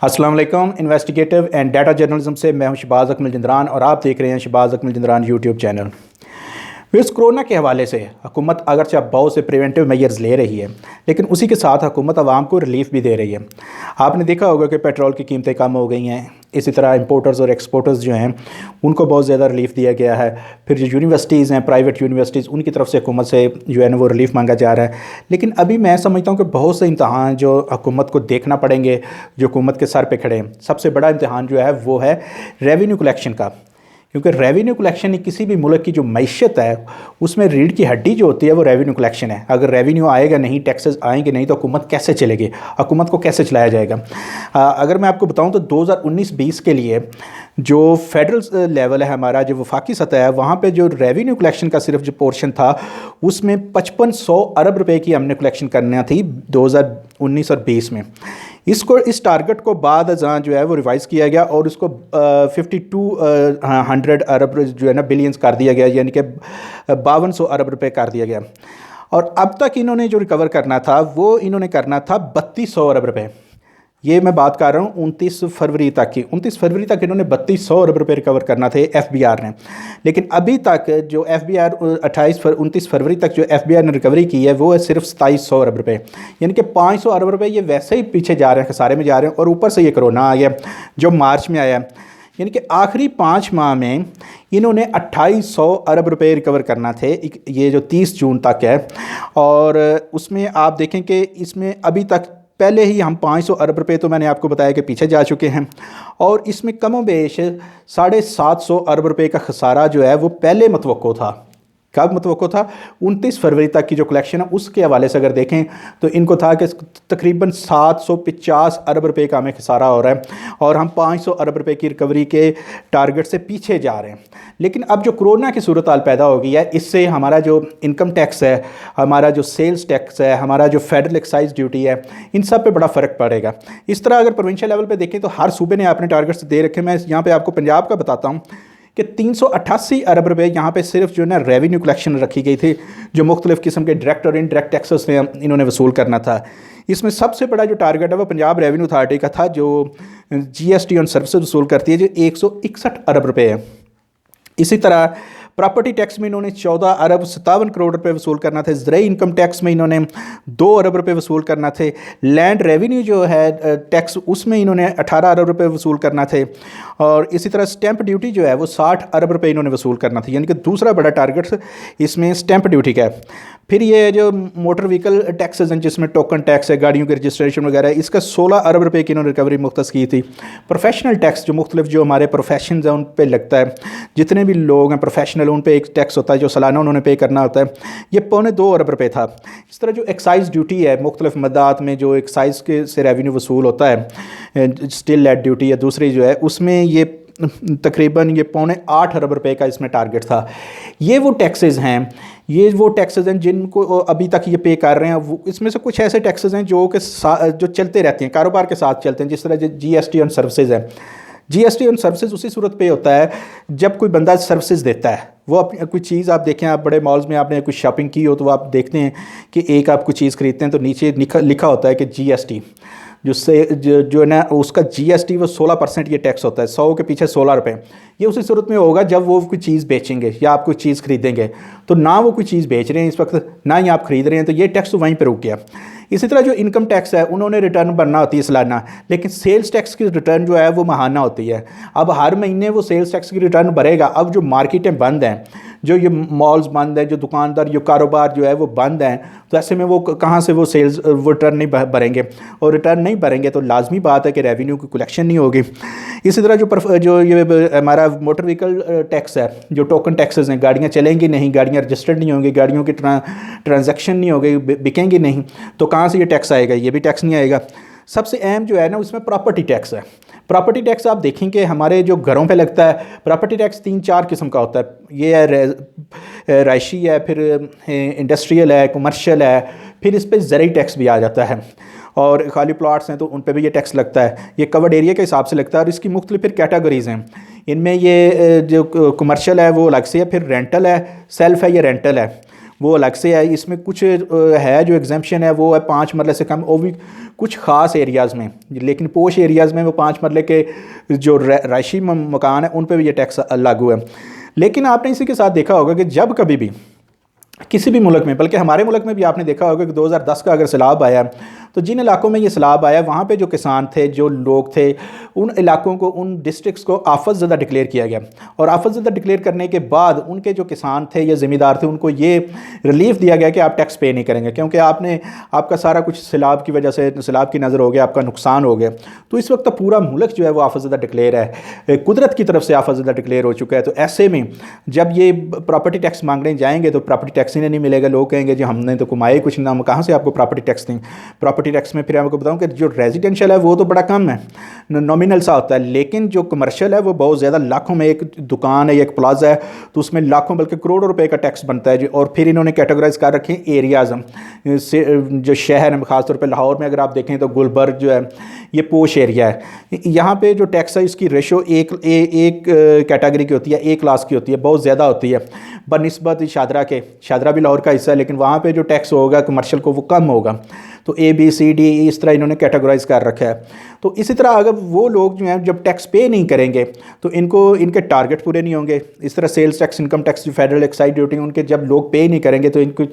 अस्सलाम वालेकुम। Investigative and data journalism से मैं हूं शहबाज अकमल जिंदरान और आप देख रहे हैं शहबाज अकमल जिंदरान यूट्यूब चैनल। इस कोरोना के हवाले से हुकूमत अगरचे बहुत से प्रिवेंटिव मेजर्स ले रही है, लेकिन उसी के साथ हुकूमत आवाम को रिलीफ भी दे रही है। आपने देखा होगा कि पेट्रोल की कीमतें कम हो गई हैं, इसी तरह इंपोर्टर्स और एक्सपोर्टर्स जो हैं उनको बहुत ज़्यादा रिलीफ दिया गया है। फिर जो यूनिवर्सिटीज़ हैं, प्राइवेट यूनिवर्सिटीज़, उनकी तरफ से हुकूमत से जो है ना वो रिलीफ मांगा जा रहा है। लेकिन अभी मैं समझता हूँ कि बहुत से इम्तहान जो हुकूमत को देखना पड़ेंगे, जो हुकूमत के सर पे खड़े हैं। सबसे बड़ा इम्तहान जो है वो है रेवेन्यू कलेक्शन का, क्योंकि रेवेन्यू कलेक्शन किसी भी मुल्क की जो मईशत है उसमें रीढ़ की हड्डी जो होती है वो रेवेन्यू कलेक्शन है। अगर रेवेन्यू आएगा नहीं, टैक्सेस आएंगे नहीं, तो हुकूमत कैसे चलेगी, हुकूमत को कैसे चलाया जाएगा। अगर मैं आपको बताऊं तो 2019-20 के लिए जो फेडरल लेवल है हमारा, जो वफाकी सतह है, वहाँ पे जो रेवेन्यू कलेक्शन का सिर्फ जो पोर्शन था उसमें 5500 अरब रुपए की हमने कलेक्शन करना थी 2019 और 20 में। इस टारगेट को बाद अज़ां जो है वो रिवाइज़ किया गया और उसको 5200 अरब जो है ना बिलियंस कर दिया गया, यानी कि 5200 अरब रुपए कर दिया गया। और अब तक इन्होंने जो रिकवर करना था वो इन्होंने करना था 3200 अरब रुपए। ये मैं बात कर रहा हूँ 29 फरवरी तक की। 29 फरवरी तक इन्होंने 3200 अरब रुपए रिकवर करना थे एफबीआर ने। लेकिन अभी तक जो एफबीआर 29 फरवरी तक जो एफबीआर ने रिकवरी की है वो है सिर्फ 2700 अरब रुपए, यानी कि 500 अरब रुपए ये वैसे ही पीछे जा रहे हैं, खसारे में जा रहे हैं। और ऊपर से ये कोरोना आ गया जो मार्च में आया, यानी कि आखिरी 5 माह में इन्होंने 2800 अरब रुपए रिकवर करना थे, ये जो 30 जून तक है। और उसमें आप देखें कि इसमें अभी तक पहले ही हम 500 अरब रुपए तो मैंने आपको बताया कि पीछे जा चुके हैं, और इसमें कमोबेश 750 अरब रुपए का खसारा जो है वो पहले मतवक्को था। कब मतवक्को था? 29 फरवरी तक की जो कलेक्शन है उसके हवाले से अगर देखें तो इनको था कि तकरीबन 750 अरब रुपए का हमें खसारा हो रहा है और हम 500 अरब रुपए की रिकवरी के टारगेट से पीछे जा रहे हैं। लेकिन अब जो कोरोना की सूरत हाल पैदा हो गई है, इससे हमारा जो इनकम टैक्स है, हमारा जो सेल्स टैक्स है, हमारा जो फेडरल एक्साइज ड्यूटी है, इन सब पे बड़ा फ़र्क पड़ेगा। इस तरह अगर प्रोविंशियल लेवल पे देखें तो हर सूबे ने अपने टारगेट्स दे रखे। मैं यहाँ पे आपको पंजाब का बताता हूँ कि 388 अरब रुपए यहाँ पे सिर्फ जो है ना रेवेन्यू कलेक्शन रखी गई थी, जो मुख्तलिफ़ किस्म के डायरेक्ट और इनडायरेक्ट टैक्सेस ने इन्होंने वसूल करना था। इसमें सबसे बड़ा जो टारगेट है वो पंजाब रेवेन्यू अथॉरिटी का था, जो जीएसटी ऑन सर्विसेज वसूल करती है, जो 161 अरब रुपए है। इसी तरह प्रॉपर्टी टैक्स में इन्होंने 14 अरब 57 करोड़ रुपए वसूल करना थे। ज़राई इनकम टैक्स में इन्होंने 2 अरब रुपए वसूल करना थे। लैंड रेवेन्यू जो है टैक्स, उसमें इन्होंने 18 अरब रुपए वसूल करना थे। और इसी तरह स्टैंप ड्यूटी जो है वो 60 अरब रुपए इन्होंने वसूल करना था, यानी कि दूसरा बड़ा टारगेट इसमें स्टैंप ड्यूटी का है। फिर ये जो मोटर व्हीकल टैक्सेस हैं, जिसमें टोकन टैक्स है, गाड़ियों के रजिस्ट्रेशन वगैरह, इसका 16 अरब रुपए की इन्होंने रिकवरी मुख्तस की थी। प्रोफेशनल टैक्स जो मुख्तलिफ जो हमारे प्रोफेशन हैं उन पर लगता है, जितने भी लोग हैं प्रोफेशनल, उन पर एक टैक्स होता है जो सालाना उन्होंने पे करना होता है, ये 2.25 अरब रुपए था। इस तरह जो एक्साइज ड्यूटी है, मुख्तलिफ मदात में जो एक्साइज के से रेवेन्यू वसूल होता है, स्टिल लेट ड्यूटी या दूसरी जो है, उसमें ये तकरीबन ये 8.25 अरब रुपए का इसमें टारगेट था। ये वो टैक्सेस हैं जिनको अभी तक ये पे कर रहे हैं। इसमें से कुछ ऐसे टैक्सेस हैं जो चलते रहते हैं, कारोबार के साथ चलते हैं, जिस तरह जीएसटी ऑन सर्विसेज है। जीएसटी ऑन सर्विसेज उसी सूरत पे होता है जब कोई बंदा सर्विसेज देता है। वो अपनी कोई चीज़, आप देखें, आप बड़े मॉल्स में आपने कुछ शॉपिंग की हो तो आप देखते हैं कि एक आप कोई चीज़ खरीदते हैं तो नीचे लिखा होता है कि जीएसटी, जो है ना उसका जीएसटी वो 16% ये टैक्स होता है, 100 के पीछे 16 रुपये। ये उसी सूरत में होगा जब वो कोई चीज़ बेचेंगे या आप कोई चीज़ खरीदेंगे, तो ना वो कोई चीज़ बेच रहे हैं इस वक्त, ना ही आप खरीद रहे हैं, तो ये टैक्स तो वहीं पर रुक गया। इसी तरह जो इनकम टैक्स है उन्होंने रिटर्न भरना होती है सालाना, लेकिन सेल्स टैक्स की रिटर्न जो है वो माहाना होती है। अब हर महीने वो सेल्स टैक्स की रिटर्न भरेगा। अब जो मार्केटें बंद हैं, जो ये मॉल्स बंद हैं, जो दुकानदार, जो कारोबार जो है वो बंद हैं, तो ऐसे में वो कहाँ से वो सेल्स वो रिटर्न नहीं भरेंगे, और रिटर्न नहीं भरेंगे तो लाजमी बात है कि रेवेन्यू की कलेक्शन नहीं होगी। इसी तरह जो ये हमारा मोटर व्हीकल टैक्स है, जो टोकन टैक्सेस हैं, गाड़ियाँ चलेंगी नहीं, गाड़ियाँ रजिस्टर्ड नहीं होंगी, गाड़ियों की ट्रांजैक्शन नहीं होगी, बिकेंगी नहीं, तो कहाँ से ये टैक्स आएगा? ये भी टैक्स नहीं आएगा। सबसे अहम जो है ना उसमें प्रॉपर्टी टैक्स है। प्रॉपर्टी टैक्स आप देखेंगे हमारे जो घरों पे लगता है, प्रॉपर्टी टैक्स 3-4 किस्म का होता है। ये है राइशी है, फिर इंडस्ट्रियल है, कमर्शियल है, फिर इस पर ज़रूरी टैक्स भी आ जाता है। और खाली प्लॉट्स हैं तो उन पर भी ये टैक्स लगता है। ये कवर्ड एरिया के हिसाब से लगता है और इसकी मुख्तलिफ फिर कैटेगरीज़ हैं। इनमें ये जो कमर्शियल है वो अलग से है, फिर रेंटल है, सेल्फ है, ये रेंटल है। वो अलग से है। इसमें कुछ है जो एग्जाम्पशन है वो है 5 मरले से कम, वो भी कुछ ख़ास एरियाज़ में, लेकिन पोश एरियाज़ में वो 5 मरले के जो रहायशी मकान है उन पर भी ये टैक्स लागू है। लेकिन आपने इसी के साथ देखा होगा कि जब कभी भी किसी भी मुल्क में, बल्कि हमारे मुल्क में भी आपने देखा होगा कि 2010 का अगर सैलाब आया, तो जिन इलाकों में ये सैलाब आया वहाँ पे जो किसान थे, जो लोग थे, उन इलाकों को, उन डिस्ट्रिक्ट्स को आफत ज़दा डिक्लेयर किया गया। और आफत ज़दा डिक्लेयर करने के बाद उनके जो किसान थे या ज़मींदार थे उनको ये रिलीफ दिया गया कि आप टैक्स पे नहीं करेंगे, क्योंकि आपका सारा कुछ सैलाब की वजह से, सैलाब की नज़र हो गया, आपका नुकसान हो गया। तो इस वक्त पूरा मुल्क जो है वो आफत ज़दा डिक्लेयर है, कुदरत की तरफ से आफत ज़दा डिक्लेयर हो चुका है। तो ऐसे में जब ये प्रॉपर्टी टैक्स मांगने जाएंगे तो प्रॉपर्टी टैक्स ही नहीं मिलेगा। लोग कहेंगे जी हमने तो कमाया ही कुछ ना, हम कहाँ से आपको प्रॉपर्टी टैक्स दें। प्रॉपर्टी टैक्स में फिर आपको बताऊं कि जो रेजिडेंशियल है वो तो बड़ा कम है, नॉमिनल सा होता है, लेकिन जो कमर्शियल है वो बहुत ज़्यादा, लाखों में एक दुकान है या एक प्लाजा है तो उसमें लाखों बल्कि करोड़ों रुपए का टैक्स बनता है जी। और फिर इन्होंने कैटेगराइज कर रखे हैं एरियाज़, जो शहर है, ख़ासतौर पर लाहौर में अगर आप देखें तो गुलबर्ग जो है ये पोश एरिया है। यहाँ पे जो टैक्स है इसकी रेशो एक कैटेगरी की होती है, एक क्लास की होती है, बहुत ज़्यादा होती है बनिस्बत शादरा के। शादरा भी लाहौर का हिस्सा है, लेकिन वहाँ पे जो टैक्स होगा कमर्शियल को वो कम होगा। तो A B C D E इस तरह इन्होंने कैटेगराइज कर रखा है। तो इसी तरह अगर वो लोग जो हैं जब टैक्स पे नहीं करेंगे तो इनके टारगेट पूरे नहीं होंगे। इस तरह सेल्स टैक्स, इनकम टैक्स, जो फेडरल एक्साइज ड्यूटी, उनके जब लोग पे नहीं करेंगे तो इनको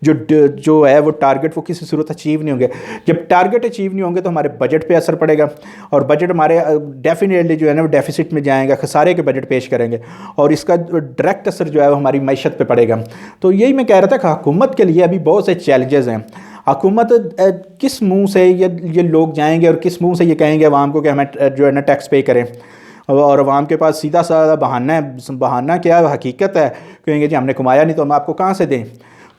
जो है वो टारगेट वो किसी सूरत अचीव नहीं होंगे। जब टारगेट अचीव नहीं होंगे तो हमारे बजट पे असर पड़ेगा और बजट हमारे डेफिनेटली जो है ना वो डेफिसिट में जाएगा, खसारे के बजट पेश करेंगे और इसका डायरेक्ट असर जो है वो हमारी मैशत पे पड़ेगा। तो यही मैं कह रहा था कि हुकूमत के लिए अभी बहुत से चैलेंजेस हैं। हुकूमत किस मुंह से ये लोग जाएंगे और किस मुंह से ये कहेंगे अवाम को कि हमें जो है ना टैक्स पे करें, और अवाम के पास सीधा सा बहाना है। बहाना क्या है, हकीकत है, कहेंगे जी हमने कमाया नहीं तो हम आपको कहाँ से दें।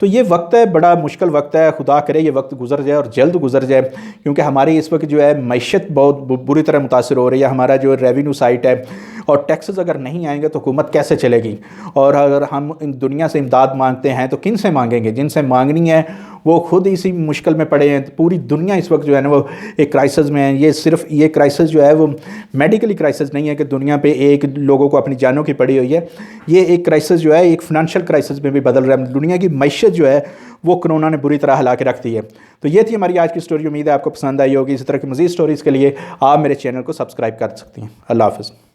तो ये वक्त है, बड़ा मुश्किल वक्त है। खुदा करे ये वक्त गुजर जाए और जल्द गुजर जाए, क्योंकि हमारी इस वक्त जो है मैशत बहुत बुरी तरह मुतासर हो रही है। हमारा जो रेवेन्यू साइट है और टैक्सेस अगर नहीं आएंगे तो हुकूमत कैसे चलेगी। और अगर हम दुनिया से इमदाद मांगते हैं तो किन से मांगेंगे, जिनसे मांगनी है वो खुद इसी मुश्किल में पड़े हैं। पूरी दुनिया इस वक्त जो है ना वो एक क्राइसिस में है। ये सिर्फ ये क्राइसिस जो है वो मेडिकली क्राइसिस नहीं है कि दुनिया पे एक लोगों को अपनी जानों की पड़ी हुई है। ये एक क्राइसिस जो है एक फाइनेंशियल क्राइसिस में भी बदल रहा है। दुनिया की मैशत जो है वो कोरोना ने बुरी तरह हिला के रख दी है। तो ये थी हमारी आज की स्टोरी। उम्मीद है आपको पसंद आई होगी। इसी तरह की मज़ीद स्टोरीज़ के लिए आप मेरे चैनल को सब्सक्राइब कर सकती हैं। अल्लाह हाफ़िज़।